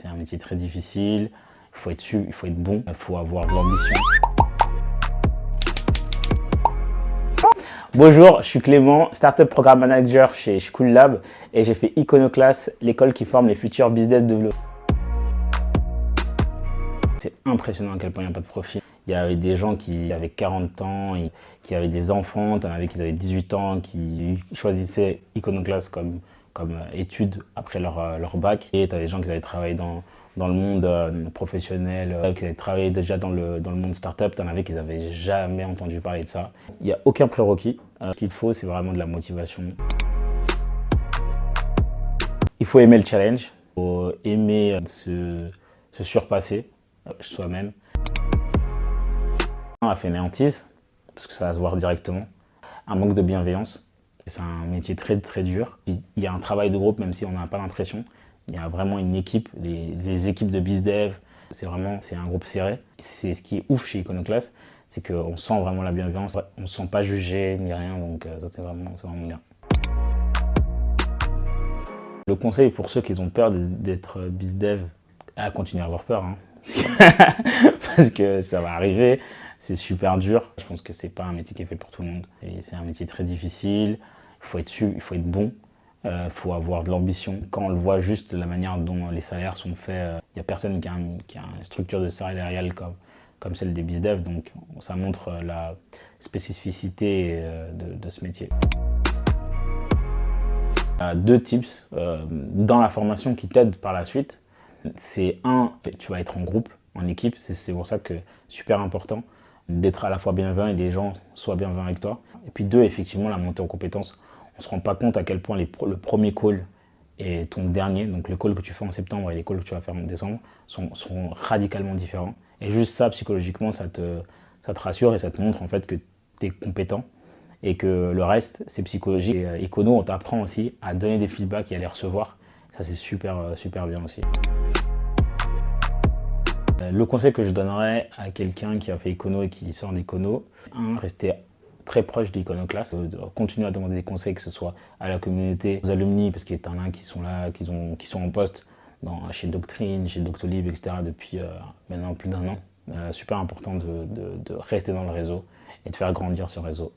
C'est un métier très difficile, il faut être bon, il faut avoir de l'ambition. Bonjour, je suis Clément, Startup Programme Manager chez School-Lab et j'ai fait Iconoclass, l'école qui forme les futurs business développeurs. C'est impressionnant à quel point il n'y a pas de profil. Il y avait des gens qui avaient 40 ans, qui avaient des enfants, il y en avait qui avaient 18 ans, qui choisissaient Iconoclass comme études après leur bac. Et tu as des gens qui avaient travaillé dans le monde professionnel, qui avaient travaillé déjà dans le monde startup, tu en avais qui n'avaient jamais entendu parler de ça. Il n'y a aucun prérequis. Ce qu'il faut, c'est vraiment de la motivation. Il faut aimer le challenge, il faut aimer se surpasser soi-même. La fainéantise, parce que ça va se voir directement. Un manque de bienveillance. C'est un métier très très dur. Il y a un travail de groupe, même si on n'a pas l'impression. Il y a vraiment une équipe, les équipes de BizDev, c'est un groupe serré. C'est ce qui est ouf chez Iconoclass, c'est qu'on sent vraiment la bienveillance. On ne se sent pas jugé ni rien, donc ça c'est vraiment bien. Le conseil pour ceux qui ont peur d'être BizDev, à continuer à avoir peur, hein. Parce que ça va arriver, c'est super dur. Je pense que c'est pas un métier qui est fait pour tout le monde. C'est un métier très difficile, il faut être bon, il faut avoir de l'ambition. Quand on le voit juste la manière dont les salaires sont faits, il n'y a personne qui a une structure de salariale comme celle des BizDev, donc ça montre la spécificité de ce métier. Deux tips dans la formation qui t'aident par la suite. C'est tu vas être en groupe, en équipe, c'est pour ça que c'est super important d'être à la fois bienveillant et des gens soient bienveillants avec toi. Et puis deux, effectivement, la montée en compétences. On ne se rend pas compte à quel point le premier call et ton dernier, donc le call que tu fais en septembre et les calls que tu vas faire en décembre, sont radicalement différents. Et juste ça, psychologiquement, ça te rassure et ça te montre en fait que tu es compétent et que le reste, c'est psychologique. Et Icono, on t'apprend aussi à donner des feedbacks et à les recevoir. Ça, c'est super bien aussi. Le conseil que je donnerais à quelqu'un qui a fait Icono et qui sort d'Icono, rester très proche d'Iconoclass, continuer à demander des conseils, que ce soit à la communauté, aux alumni, parce qu'il y en a qui sont là, qui sont en poste chez Doctrine, chez Doctolib, etc. depuis maintenant plus d'1 an. Super important de rester dans le réseau et de faire grandir ce réseau.